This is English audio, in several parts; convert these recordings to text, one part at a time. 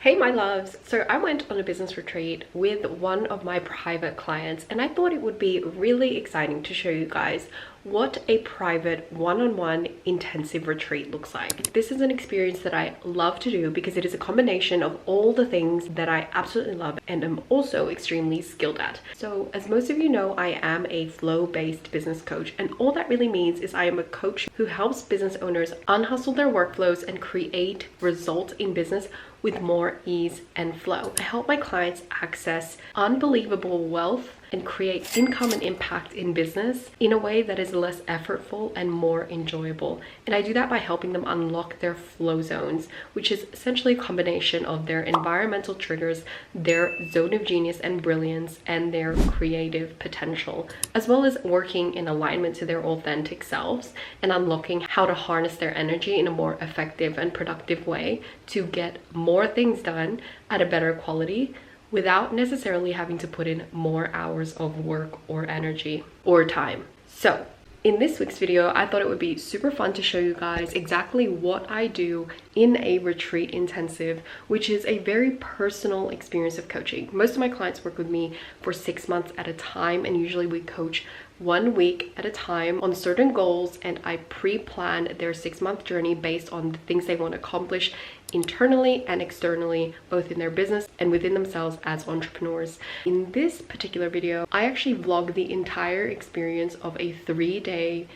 Hey my loves, so I went on a business retreat with one of my private clients and I thought it would be really exciting to show you guys what a private one-on-one intensive retreat looks like. This is an experience that I love to do because it is a combination of all the things that I absolutely love and am also extremely skilled at. So as most of you know, I am a flow-based business coach, and all that really means is I am a coach who helps business owners unhustle their workflows and create results in business with more ease and flow. I help my clients access unbelievable wealth and create income and impact in business in a way that is less effortful and more enjoyable. And I do that by helping them unlock their flow zones, which is essentially a combination of their environmental triggers, their zone of genius and brilliance, and their creative potential, as well as working in alignment to their authentic selves and unlocking how to harness their energy in a more effective and productive way to get more things done at a better quality without necessarily having to put in more hours of work or energy or time. So in this week's video, I thought it would be super fun to show you guys exactly what I do in a retreat intensive, which is a very personal experience of coaching. Most of my clients work with me for 6 months at a time, and usually we coach 1 week at a time on certain goals, and I pre-plan their 6-month journey based on the things they want to accomplish internally and externally, both in their business and within themselves as entrepreneurs. In this particular video, I actually vlog the entire experience of a 3-day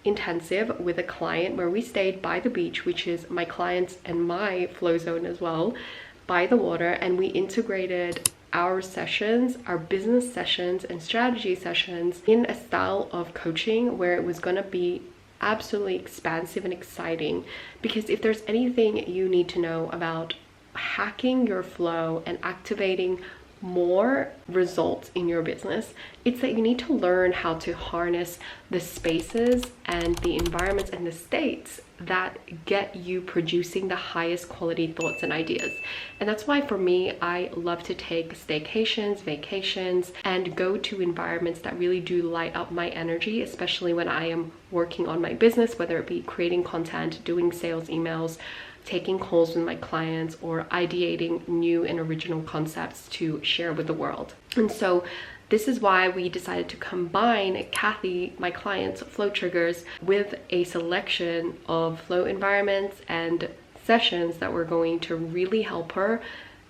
intensive with a client where we stayed by the beach, which is my clients and my flow zone as well, by the water, and we integrated our sessions, our business sessions and strategy sessions in a style of coaching where it was going to be absolutely expansive and exciting. Because if there's anything you need to know about hacking your flow and activating more results in your business, it's that you need to learn how to harness the spaces and the environments and the states that get you producing the highest quality thoughts and ideas. And that's why for me, I love to take staycations, vacations, and go to environments that really do light up my energy, especially when I am working on my business, whether it be creating content, doing sales emails, taking calls with my clients, or ideating new and original concepts to share with the world. And so this is why we decided to combine Kathy, my client's flow triggers, with a selection of flow environments and sessions that were going to really help her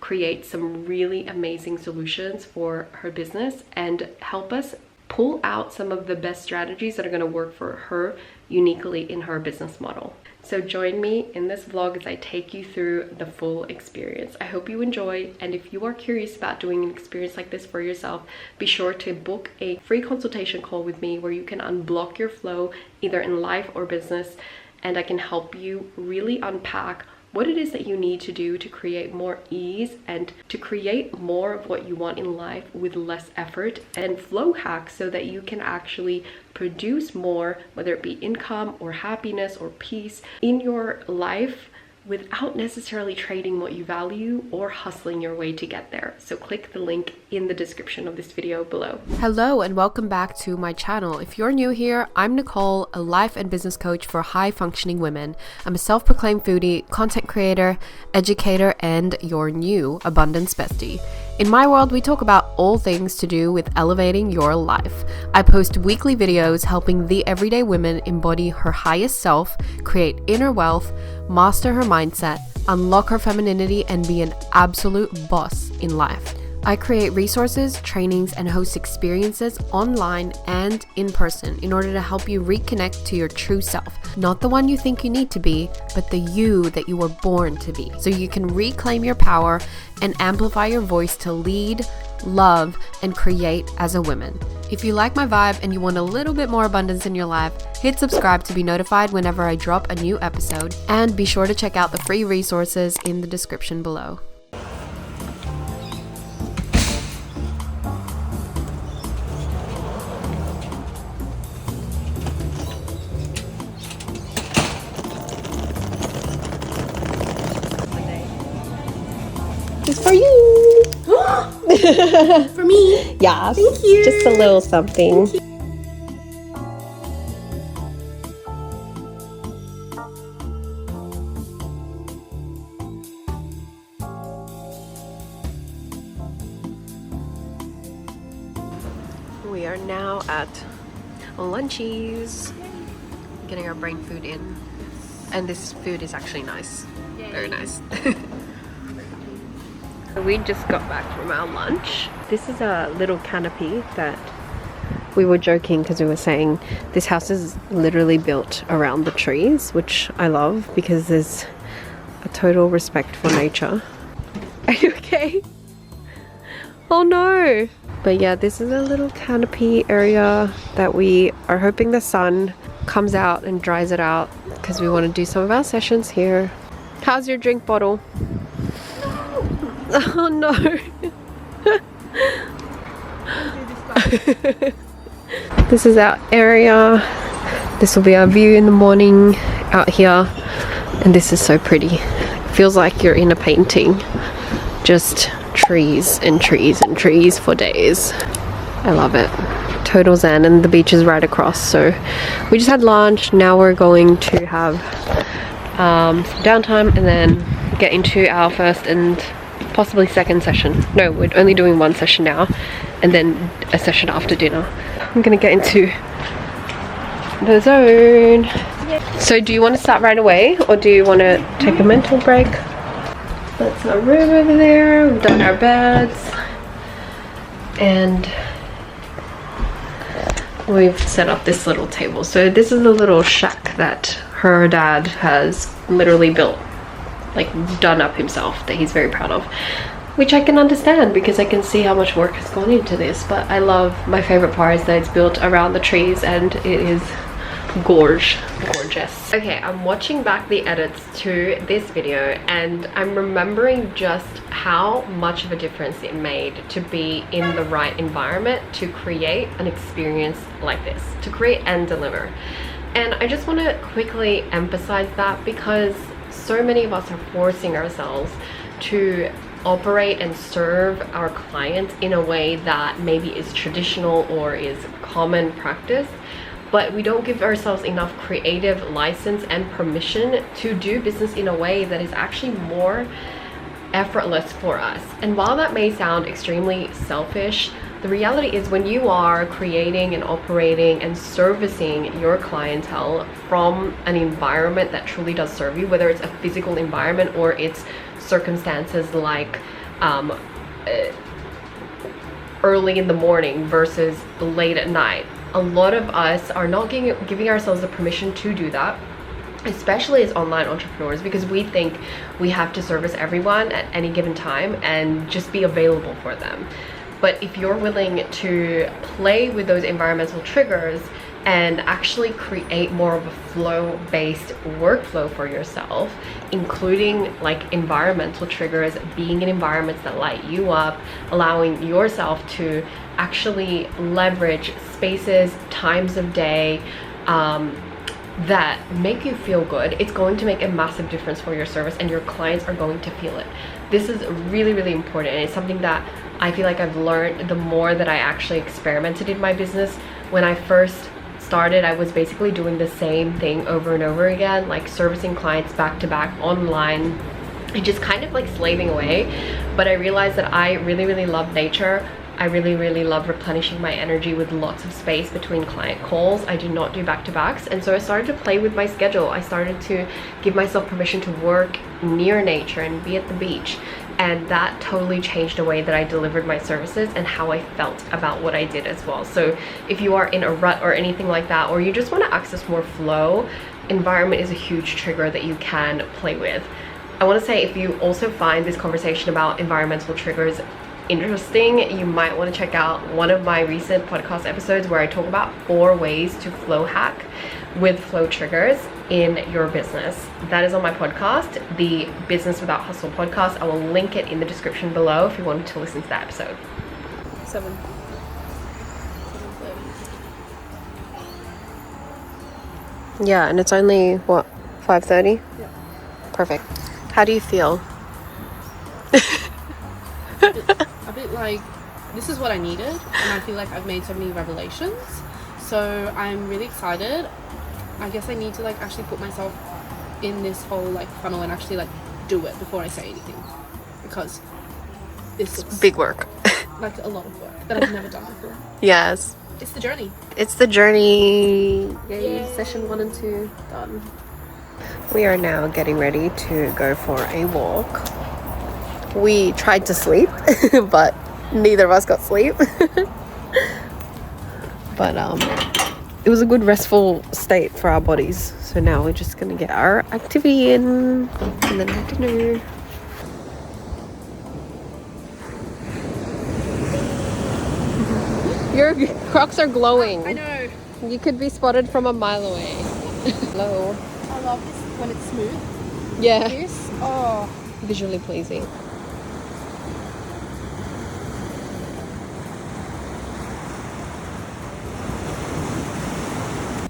create some really amazing solutions for her business and help us pull out some of the best strategies that are going to work for her uniquely in her business model. So join me in this vlog as I take you through the full experience. I hope you enjoy, and if you are curious about doing an experience like this for yourself, be sure to book a free consultation call with me where you can unblock your flow either in life or business, and I can help you really unpack what it is that you need to do to create more ease and to create more of what you want in life with less effort, and flow hacks so that you can actually produce more, whether it be income or happiness or peace in your life without necessarily trading what you value or hustling your way to get there. So click the link in the description of this video below. Hello and welcome back to my channel. If you're new here, I'm Nicole, a life and business coach for high functioning women. I'm a self-proclaimed foodie, content creator, educator, and your new abundance bestie. In my world, we talk about all things to do with elevating your life. I post weekly videos helping the everyday woman embody her highest self, create inner wealth, master her mindset, unlock her femininity, and be an absolute boss in life. I create resources, trainings, and host experiences online and in person in order to help you reconnect to your true self. Not the one you think you need to be, but the you that you were born to be. So you can reclaim your power and amplify your voice to lead, love, and create as a woman. If you like my vibe and you want a little bit more abundance in your life, hit subscribe to be notified whenever I drop a new episode, and be sure to check out the free resources in the description below. It's for you. For me? Yeah. Thank you. Just a little something. We are now at Lunchies, getting our brain food in. And this food is actually nice. Yay. Very nice. We just got back from our lunch. This is a little canopy that we were joking because we were saying this house is literally built around the trees, which I love because there's a total respect for nature. Are you okay? Oh no! But yeah, this is a little canopy area that we are hoping the sun comes out and dries it out because we want to do some of our sessions here. How's your drink bottle? No. Oh no! This is our area. This will be our view in the morning out here, and this is so pretty. It feels like you're in a painting. Just trees and trees and trees for days. I love it. Total zen, and the beach is right across. So we just had lunch. Now we're going to have some downtime and then get into our first and possibly second session. No, we're only doing one session now and then a session after dinner. I'm gonna get into the zone. Yeah. So do you want to start right away or do you want to take a mental break? That's our room over there. We've done our beds and we've set up this little table. So this is a little shack that her dad has literally built, like done up himself, that he's very proud of, which I can understand because I can see how much work has gone into this. But I love, my favorite part is that it's built around the trees and it is gorgeous. Okay, I'm watching back the edits to this video and I'm remembering just how much of a difference it made to be in the right environment to create an experience like this, to create and deliver. And I just want to quickly emphasize that because so many of us are forcing ourselves to operate and serve our clients in a way that maybe is traditional or is common practice, but we don't give ourselves enough creative license and permission to do business in a way that is actually more effortless for us. And while that may sound extremely selfish, the reality is when you are creating and operating and servicing your clientele from an environment that truly does serve you, whether it's a physical environment or it's circumstances like early in the morning versus late at night, a lot of us are not giving ourselves the permission to do that, especially as online entrepreneurs, because we think we have to service everyone at any given time and just be available for them. But if you're willing to play with those environmental triggers and actually create more of a flow-based workflow for yourself, including like environmental triggers, being in environments that light you up, allowing yourself to actually leverage spaces, times of day that make you feel good, it's going to make a massive difference for your service and your clients are going to feel it. This is really, really important, and it's something that I feel like I've learned the more that I actually experimented in my business. When I first started, I was basically doing the same thing over and over again, like servicing clients back to back online and just kind of like slaving away. But I realized that I really, really love nature. I really, really love replenishing my energy with lots of space between client calls. I do not do back-to-backs, and so I started to play with my schedule. I started to give myself permission to work near nature and be at the beach, and that totally changed the way that I delivered my services and how I felt about what I did as well. So if you are in a rut or anything like that, or you just want to access more flow, environment is a huge trigger that you can play with. I want to say, if you also find this conversation about environmental triggers interesting, you might want to check out one of my recent podcast episodes where I talk about 4 ways to flow hack with flow triggers in your business. That is on my podcast, the Business Without Hustle podcast. I will link it in the description below if you wanted to listen to that episode. 7:30. Yeah, and it's only what, 5:30? Yeah. Perfect. How do you feel? A bit like, this is what I needed, and I feel like I've made so many revelations, so I'm really excited. I guess I need to like actually put myself in this whole like funnel and actually like do it before I say anything, because this looks big work. like a lot of work that I've never done before. Yes. It's the journey. It's the journey. Yay. Session 1 and 2 done. We are now getting ready to go for a walk. We tried to sleep, but neither of us got sleep. But it was a good restful state for our bodies. So now we're just gonna get our activity in and then have dinner. Your Crocs are glowing. I know. You could be spotted from a mile away. Hello. I love this when it's smooth. Yeah. This, oh. Visually pleasing.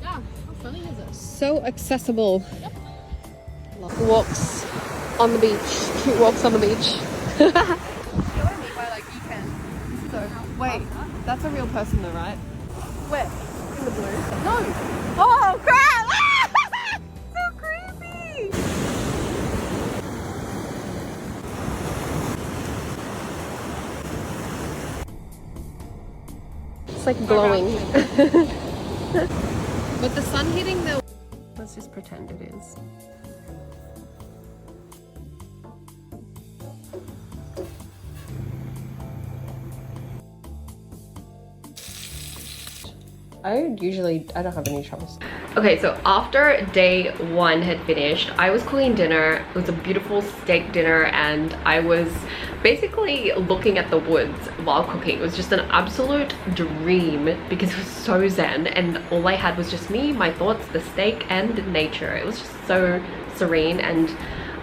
Yeah, how funny is this? So accessible. Yep. Walks on the beach. Cute walks on the beach. You know what I mean by like you can. So, Wait, that's a real person though, right? where? In the blue? No. Oh crap! So creepy! It's like glowing. But the sun hitting the... Let's just pretend it is. I don't have any troubles. Okay, so after day 1 had finished, I was cooking dinner. It was a beautiful steak dinner and I was basically looking at the woods while cooking. It was just an absolute dream because it was so zen and all I had was just me, my thoughts, the steak and nature. It was just so serene and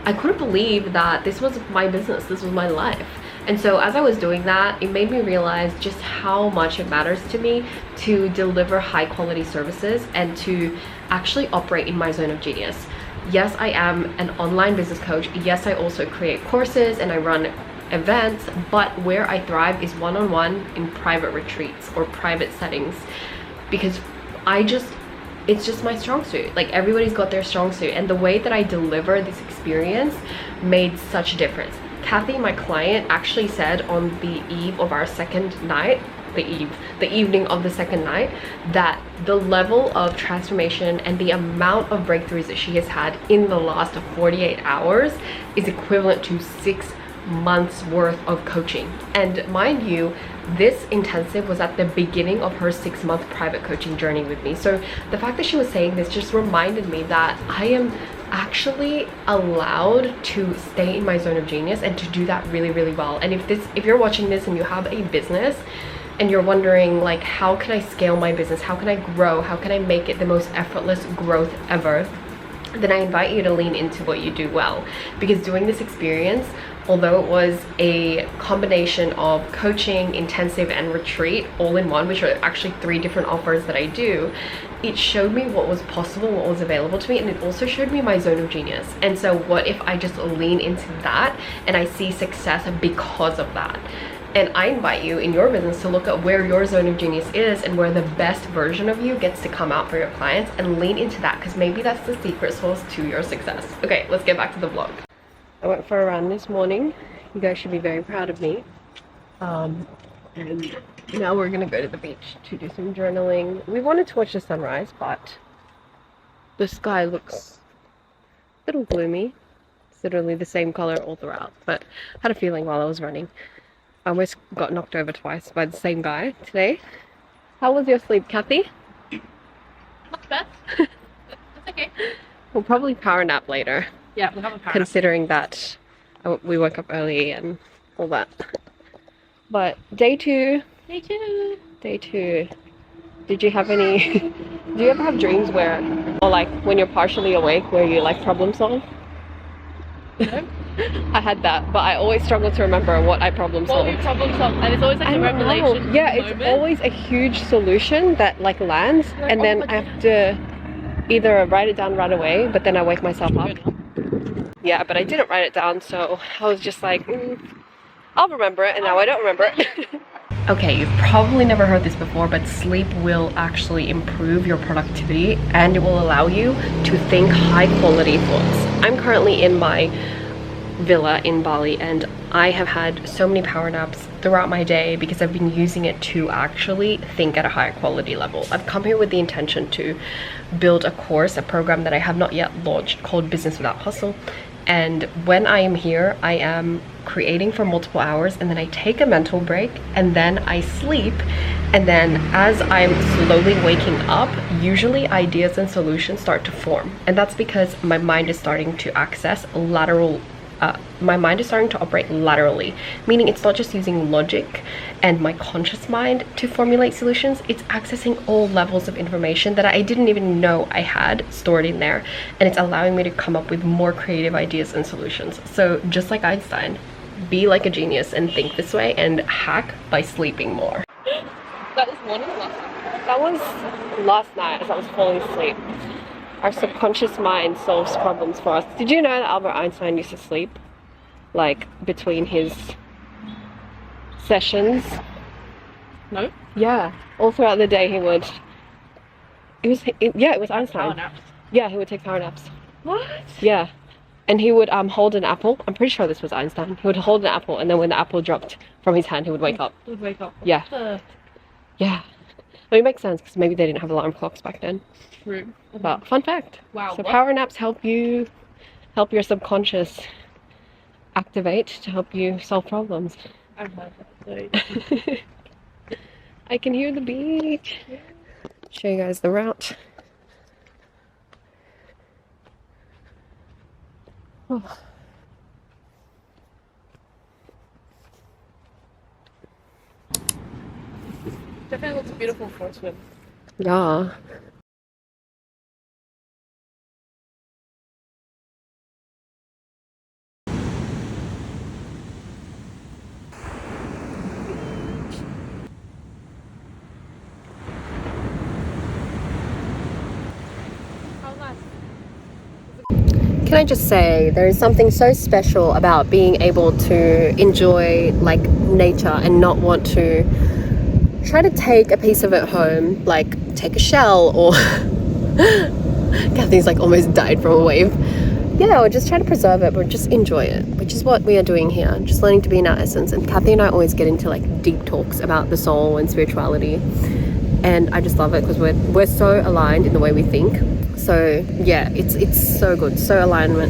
I couldn't believe that this was my business, this was my life. And so as I was doing that, it made me realize just how much it matters to me to deliver high quality services and to actually operate in my zone of genius. Yes, I am an online business coach. Yes, I also create courses and I run events, but where I thrive is one-on-one in private retreats or private settings because it's just my strong suit. Like everybody's got their strong suit and the way that I deliver this experience made such a difference. Kathy, my client, actually said on the eve of our second night, the evening of the second night, that the level of transformation and the amount of breakthroughs that she has had in the last 48 hours is equivalent to 6 months worth of coaching. And mind you, this intensive was at the beginning of her 6-month private coaching journey with me. So the fact that she was saying this just reminded me that I am actually allowed to stay in my zone of genius and to do that really, really well. And if you're watching this and you have a business and you're wondering like, how can I scale my business? How can I grow? How can I make it the most effortless growth ever? Then I invite you to lean into what you do well, because doing this experience, although it was a combination of coaching, intensive and retreat all in one, which are actually 3 different offers that I do, it showed me what was possible, what was available to me, and it also showed me my zone of genius. And so what if I just lean into that and I see success because of that? And I invite you in your business to look at where your zone of genius is and where the best version of you gets to come out for your clients, and lean into that because maybe that's the secret sauce to your success. Okay, let's get back to the vlog. I went for a run this morning. You guys should be very proud of me. And now we're gonna go to the beach to do some journaling. We wanted to watch the sunrise, but the sky looks a little gloomy. It's literally the same color all throughout, but I had a feeling while I was running. I almost got knocked over twice by the same guy today. How was your sleep, Kathy? Not bad. That's okay. We'll probably power nap later. Yeah, we'll have a power considering that we woke up early and all that. But day 2. Day 2. Day 2. Did you have any... do you ever have dreams where... or like when you're partially awake where you like problem solve? No. I had that, but I always struggle to remember what I problem solved. What we problem solve, and it's always like a revelation. Yeah, it's always a huge solution that like lands, like, and then I have to either write it down right away, but then I wake myself up. Yeah, but I didn't write it down, so I was just like, I'll remember it, and now I don't remember it. Okay, you've probably never heard this before, but sleep will actually improve your productivity and it will allow you to think high quality thoughts. I'm currently in my villa in Bali and I have had so many power naps throughout my day because I've been using it to actually think at a higher quality level. I've come here with the intention to build a course, a program that I have not yet launched called Business Without Hustle. And when I am here, I am creating for multiple hours, and then I take a mental break, and then I sleep. And then as I'm slowly waking up, usually ideas and solutions start to form. And that's because my mind is starting to access lateral my mind is starting to operate laterally, meaning it's not just using logic and my conscious mind to formulate solutions. It's accessing all levels of information that I didn't even know I had stored in there, and it's allowing me to come up with more creative ideas and solutions. So just like Einstein, be like a genius and think this way, and hack by sleeping more. That was one of the last night. That was last night as I was falling asleep. Our subconscious mind solves problems for us. Did you know that Albert Einstein used to sleep, like, between his sessions? No? Yeah. All throughout the day he would. It was Einstein. Power naps. Yeah, he would take power naps. What? Yeah. And he would hold an apple. I'm pretty sure this was Einstein. He would hold an apple, and then when the apple dropped from his hand, he would wake up. He would wake up. Yeah. Yeah. I mean, it makes sense because maybe they didn't have alarm clocks back then. True. But fun fact. Wow. So what? power naps help your subconscious activate to help you solve problems. I've heard that. I can hear the beach. Show you guys the route. Oh. Definitely looks beautiful for a swim. Yeah. Can I just say, there is something so special about being able to enjoy like nature and not want to try to take a piece of it home, like take a shell, or Kathy's like almost died from a wave. Yeah, or just try to preserve it, but just enjoy it, which is what we are doing here, just learning to be in our essence. And Kathy and I always get into like deep talks about the soul and spirituality, and I just love it because we're so aligned in the way we think. So yeah, it's so good, so aligning,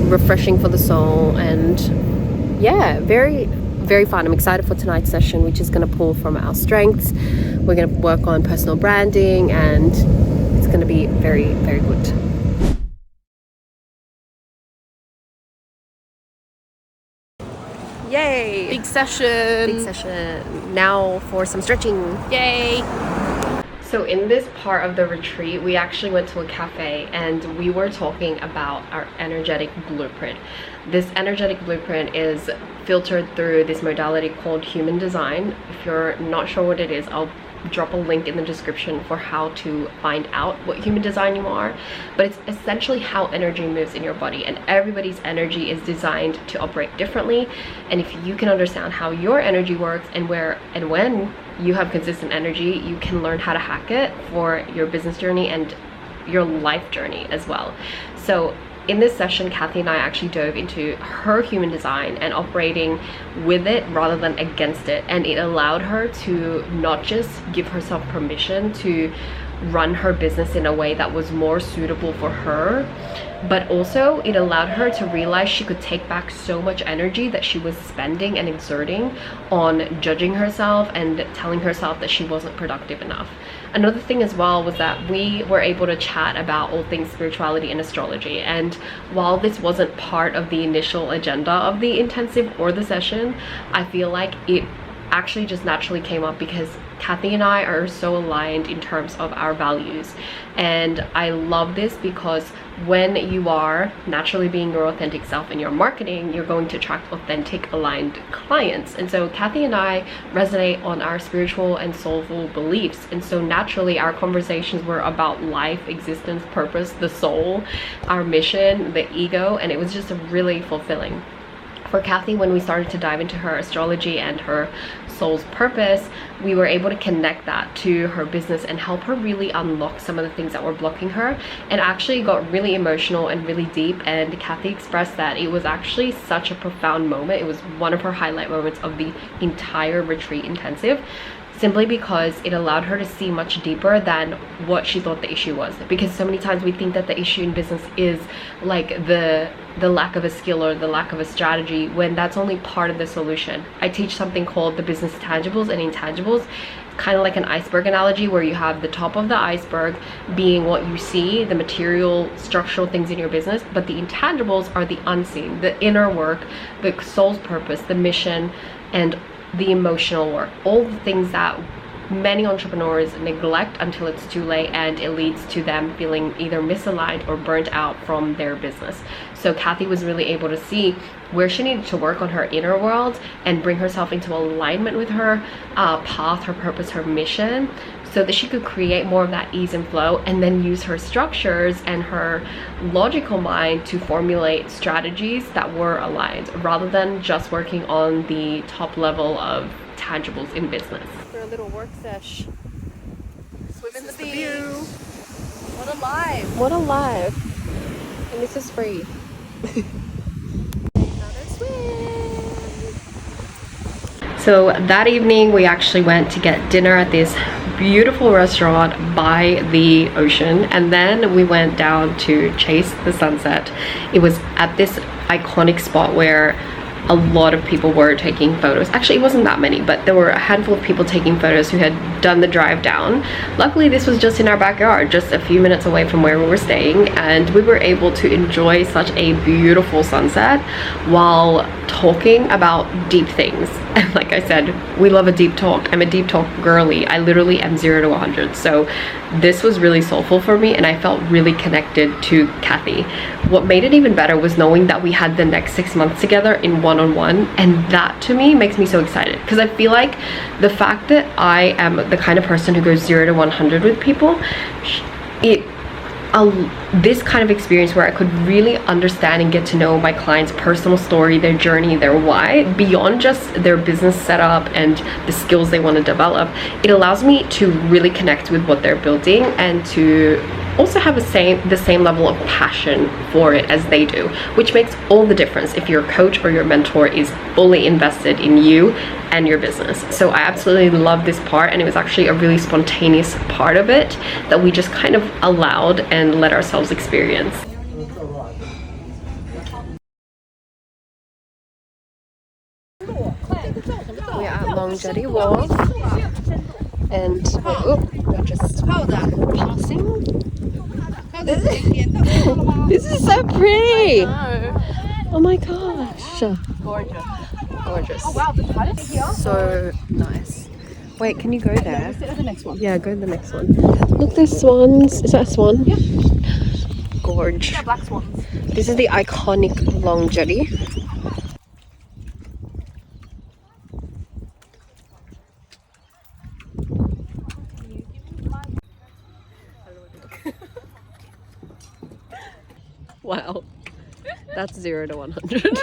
refreshing for the soul, and yeah, very, very fun. I'm excited for tonight's session, which is going to pull from our strengths. We're going to work on personal branding, and it's going to be very, very good. Yay! Big session. Big session. Now for some stretching. Yay! So in this part of the retreat, we actually went to a cafe and we were talking about our energetic blueprint. This energetic blueprint is filtered through this modality called human design. If you're not sure what it is, I'll drop a link in the description for how to find out what human design you are. But it's essentially how energy moves in your body, and everybody's energy is designed to operate differently. And if you can understand how your energy works and where and when you have consistent energy, you can learn how to hack it for your business journey and your life journey as well. So in this session, Kathy and I actually dove into her human design and operating with it rather than against it. And it allowed her to not just give herself permission to run her business in a way that was more suitable for her, but also it allowed her to realize she could take back so much energy that she was spending and exerting on judging herself and telling herself that she wasn't productive enough. Another thing as well was that we were able to chat about all things spirituality and astrology, and while this wasn't part of the initial agenda of the intensive or the session, I feel like it actually just naturally came up because Kathy and I are so aligned in terms of our values. And I love this because when you are naturally being your authentic self in your marketing, you're going to attract authentic, aligned clients. And so Kathy and I resonate on our spiritual and soulful beliefs. And so naturally our conversations were about life, existence, purpose, the soul, our mission, the ego, and it was just really fulfilling. For Kathy, when we started to dive into her astrology and her soul's purpose, we were able to connect that to her business and help her really unlock some of the things that were blocking her, and actually got really emotional and really deep. And Kathy expressed that it was actually such a profound moment. It was one of her highlight moments of the entire retreat intensive, simply because it allowed her to see much deeper than what she thought the issue was. Because so many times we think that the issue in business is like the lack of a skill or the lack of a strategy, when that's only part of the solution. I teach something called the business tangibles and intangibles, kind of like an iceberg analogy, where you have the top of the iceberg being what you see, the material structural things in your business, but the intangibles are the unseen, the inner work, the soul's purpose, the mission, and the emotional work, all the things that many entrepreneurs neglect until it's too late, and it leads to them feeling either misaligned or burnt out from their business. So Kathy was really able to see where she needed to work on her inner world and bring herself into alignment with her path, her purpose, her mission, so that she could create more of that ease and flow, and then use her structures and her logical mind to formulate strategies that were aligned, rather than just working on the top level of tangibles in business. For a little work sesh. Swim in the view. What a life. What a life. And this is free. So that evening we actually went to get dinner at this beautiful restaurant by the ocean, and then we went down to chase the sunset. It was at this iconic spot where a lot of people were taking photos. Actually, it wasn't that many, but there were a handful of people taking photos who had done the drive down. Luckily, this was just in our backyard, just a few minutes away from where we were staying, and we were able to enjoy such a beautiful sunset while talking about deep things. And like I said, we love a deep talk. I'm a deep talk girly. I literally am 0 to 100. So this was really soulful for me, and I felt really connected to Kathy. What made it even better was knowing that we had the next 6 months together in one-on-one, and that to me makes me so excited, because I feel like the fact that I am the kind of person who goes 0 to 100 with people, this kind of experience where I could really understand and get to know my client's personal story, their journey, their why, beyond just their business setup and the skills they want to develop, it allows me to really connect with what they're building, and to also have the same level of passion for it as they do, which makes all the difference if your coach or your mentor is fully invested in you and your business. So I absolutely love this part, and it was actually a really spontaneous part of it that we just kind of allowed and let ourselves experience. We are at Long Jetty Wharf, and we're just passing. This is so pretty. Oh my gosh. Gorgeous. Gorgeous. Oh wow, the tide is here. So nice. Wait, can you go there? Sit at the next one. Yeah, go to the next one. Look, there's swans. Is that a swan? Yeah. Gorge. Yeah, black swans. This is the iconic Long Jetty. Wow, that's 0 to 100.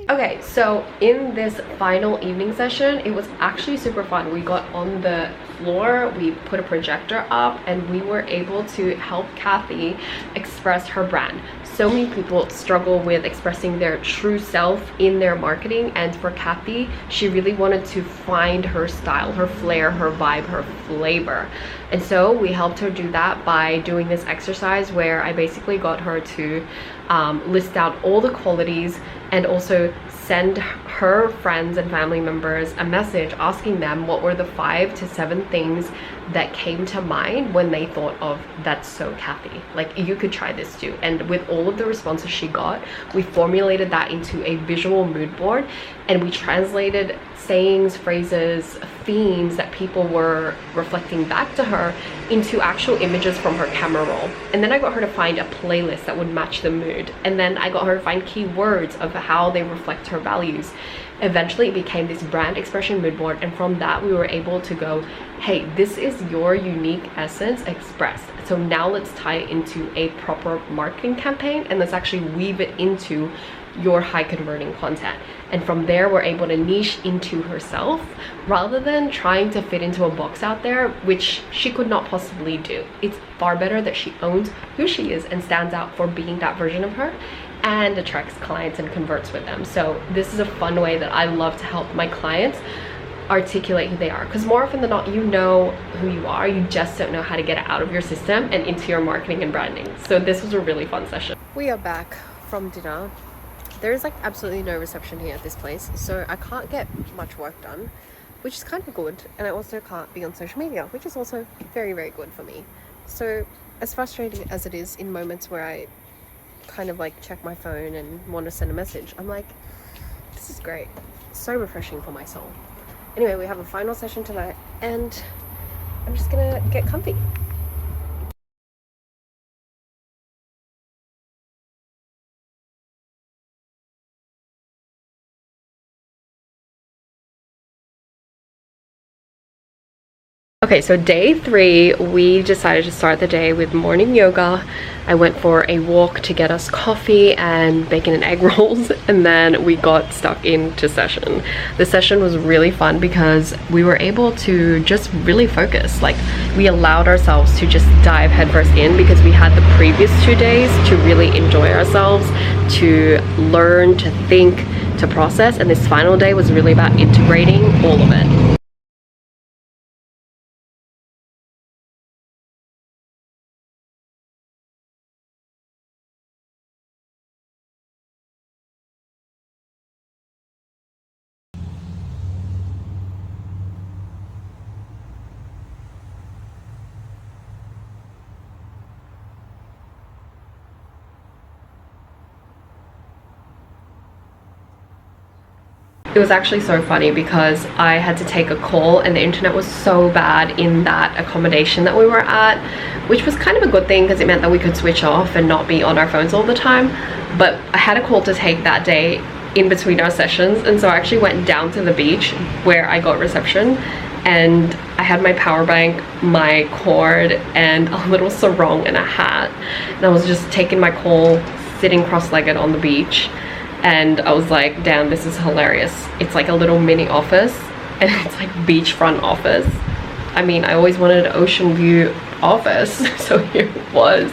Okay, so in this final evening session, it was actually super fun. We got on the floor, we put a projector up, and we were able to help Kathy express her brand. So many people struggle with expressing their true self in their marketing, and for Kathy, she really wanted to find her style, her flair, her vibe, her flavor. And so we helped her do that by doing this exercise where I basically got her to list out all the qualities, and also send her friends and family members a message asking them what were the 5 to 7 things that came to mind when they thought of "that's so Kathy, like you could try this too." And with all of the responses she got, we formulated that into a visual mood board, and we translated sayings, phrases, themes that people were reflecting back to her into actual images from her camera roll. And then I got her to find a playlist that would match the mood, and then I got her to find keywords of how they reflect her values. Eventually it became this brand expression mood board, and from that we were able to go, hey, this is your unique essence expressed, so now let's tie it into a proper marketing campaign, and let's actually weave it into your high converting content. And from there we're able to niche into herself rather than trying to fit into a box out there, which she could not possibly do. It's far better that she owns who she is and stands out for being that version of her, and attracts clients and converts with them. So this is a fun way that I love to help my clients articulate who they are, because more often than not, you know who you are, you just don't know how to get it out of your system and into your marketing and branding. So this was a really fun session. We are back from dinner. There's like absolutely no reception here at this place, so I can't get much work done, which is kind of good, and I also can't be on social media, which is also very, very good for me. So as frustrating as it is in moments where I kind of like check my phone and want to send a message, I'm like, this is great, so refreshing for my soul. Anyway, we have a final session tonight, and I'm just gonna get comfy. Okay, so day 3, we decided to start the day with morning yoga. I went for a walk to get us coffee and bacon and egg rolls, and then we got stuck into session. The session was really fun because we were able to just really focus. Like, we allowed ourselves to just dive headfirst in because we had the previous 2 days to really enjoy ourselves, to learn, to think, to process, and this final day was really about integrating all of it. It was actually so funny because I had to take a call and the internet was so bad in that accommodation that we were at, which was kind of a good thing because it meant that we could switch off and not be on our phones all the time. But I had a call to take that day in between our sessions, and so I actually went down to the beach where I got reception, and I had my power bank, my cord, and a little sarong and a hat, and I was just taking my call sitting cross-legged on the beach. And I was like, damn, this is hilarious. It's like a little mini office, and it's like beachfront office. I mean, I always wanted an ocean view office, so here it was.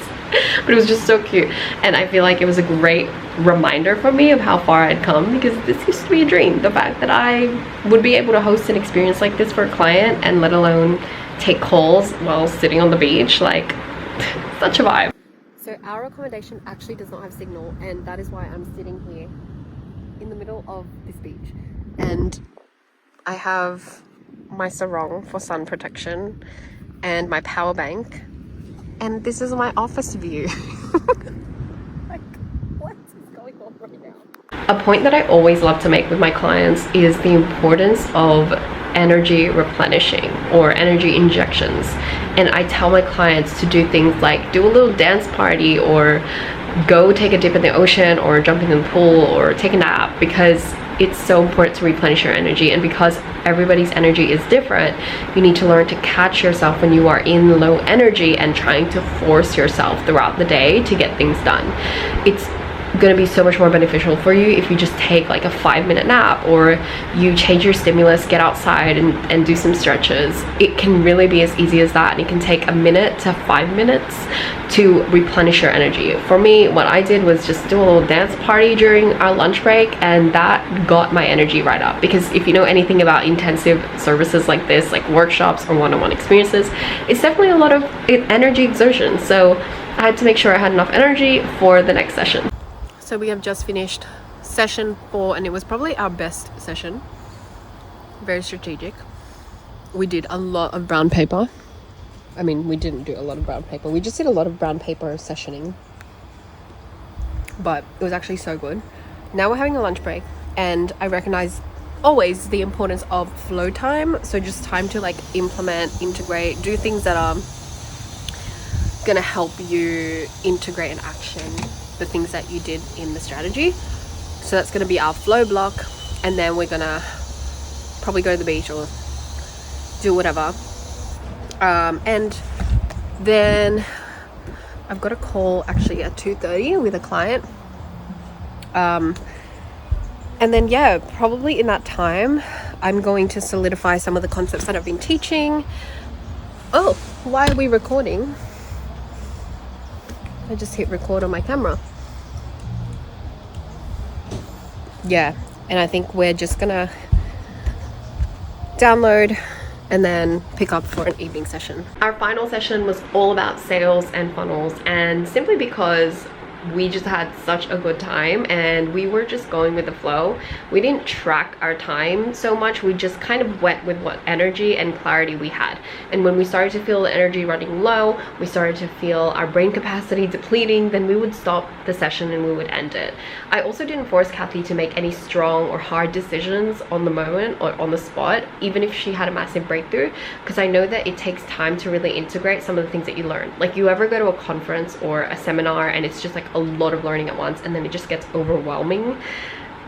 But it was just so cute, and I feel like it was a great reminder for me of how far I'd come, because this used to be a dream. The fact that I would be able to host an experience like this for a client, and let alone take calls while sitting on the beach, like, such a vibe. So our accommodation actually does not have signal, and that is why I'm sitting here in the middle of this beach. And I have my sarong for sun protection and my power bank, and this is my office view. Like, what is going on right now? A point that I always love to make with my clients is the importance of energy replenishing or energy injections. And I tell my clients to do things like do a little dance party, or go take a dip in the ocean, or jump in the pool, or take a nap, because it's so important to replenish your energy. And because everybody's energy is different, you need to learn to catch yourself when you are in low energy and trying to force yourself throughout the day to get things done. It's going to be so much more beneficial for you if you just take like a 5-minute nap, or you change your stimulus, get outside and do some stretches. It can really be as easy as that, and it can take 1 minute to 5 minutes to replenish your energy. For me, what I did was just do a little dance party during our lunch break, and that got my energy right up. Because if you know anything about intensive services like this, like workshops or one-on-one experiences, it's definitely a lot of energy exertion. So I had to make sure I had enough energy for the next session. So we have just finished session 4, and it was probably our best session. Very strategic. We did a lot of brown paper. I mean, we didn't do a lot of brown paper. We just did a lot of brown paper sessioning. But it was actually so good. Now we're having a lunch break, and I recognize always the importance of flow time. So just time to like implement, integrate, do things that are gonna help you integrate and action the things that you did in the strategy. So that's gonna be our flow block, and then we're gonna probably go to the beach or do whatever. And then I've got a call actually at 2:30 with a client. And then yeah, probably in that time I'm going to solidify some of the concepts that I've been teaching. Oh, why are we recording? I just hit record on my camera. Yeah, and I think we're just gonna download and then pick up for an evening session. Our final session was all about sales and funnels, and simply because we just had such a good time and we were just going with the flow. We didn't track our time so much, we just kind of went with what energy and clarity we had. And when we started to feel the energy running low, we started to feel our brain capacity depleting, then we would stop the session and we would end it. I also didn't force Kathy to make any strong or hard decisions on the moment or on the spot, even if she had a massive breakthrough, because I know that it takes time to really integrate some of the things that you learn. Like, you ever go to a conference or a seminar and it's just like a lot of learning at once and then it just gets overwhelming?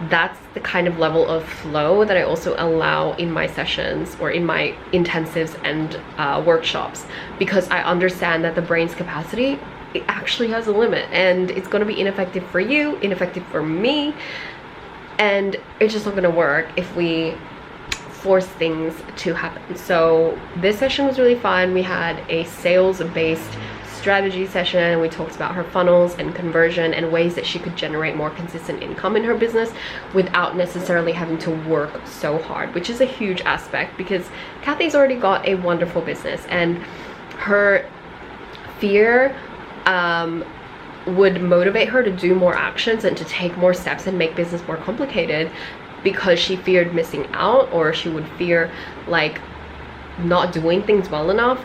That's the kind of level of flow that I also allow in my sessions or in my intensives and workshops, because I understand that the brain's capacity, it actually has a limit, and it's going to be ineffective for you, ineffective for me, and it's just not going to work if we force things to happen. So this session was really fun. We had a sales-based strategy session. We talked about her funnels and conversion and ways that she could generate more consistent income in her business without necessarily having to work so hard, which is a huge aspect, because Kathy's already got a wonderful business, and her fear would motivate her to do more actions and to take more steps and make business more complicated, because she feared missing out, or she would fear like not doing things well enough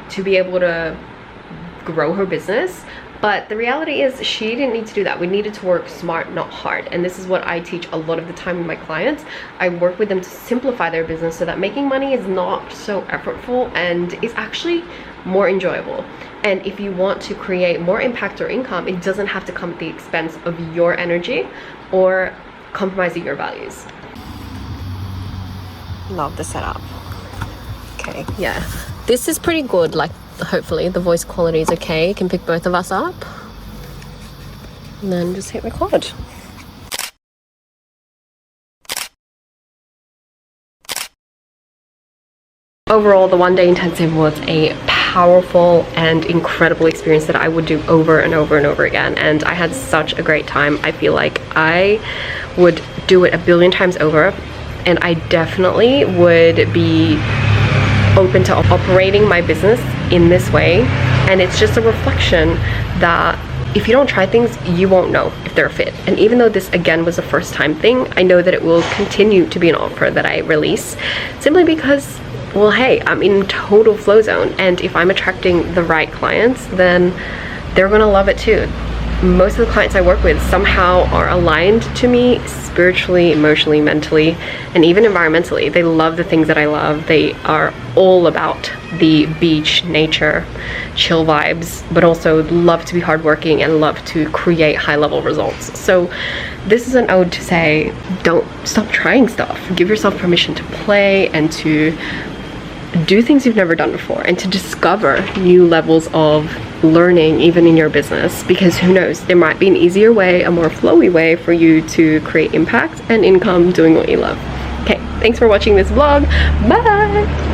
to be able to grow her business. But the reality is she didn't need to do that. We needed to work smart, not hard. And this is what I teach a lot of the time with my clients. I work with them to simplify their business so that making money is not so effortful and is actually more enjoyable. And if you want to create more impact or income, it doesn't have to come at the expense of your energy or compromising your values. Love the setup. Okay, yeah, this is pretty good. Like, hopefully the voice quality is okay. You can pick both of us up and then just hit record. Overall, the one-day intensive was a powerful and incredible experience that I would do over and over and over again, and I had such a great time. I feel like I would do it a billion times over, and I definitely would be open to operating my business in this way. And it's just a reflection that if you don't try things, you won't know if they're a fit. And even though this again was a first time thing, I know that it will continue to be an offer that I release, simply because, well, hey, I'm in total flow zone, and if I'm attracting the right clients, then they're gonna love it too. Most of the clients I work with somehow are aligned to me spiritually, emotionally, mentally, and even environmentally. They love the things that I love. They are all about the beach, nature, chill vibes, but also love to be hardworking and love to create high-level results. So this is an ode to say, don't stop trying stuff. Give yourself permission to play and to do things you've never done before, and to discover new levels of learning even in your business, because who knows, there might be an easier way, a more flowy way for you to create impact and income doing what you love. Okay, thanks for watching this vlog. Bye.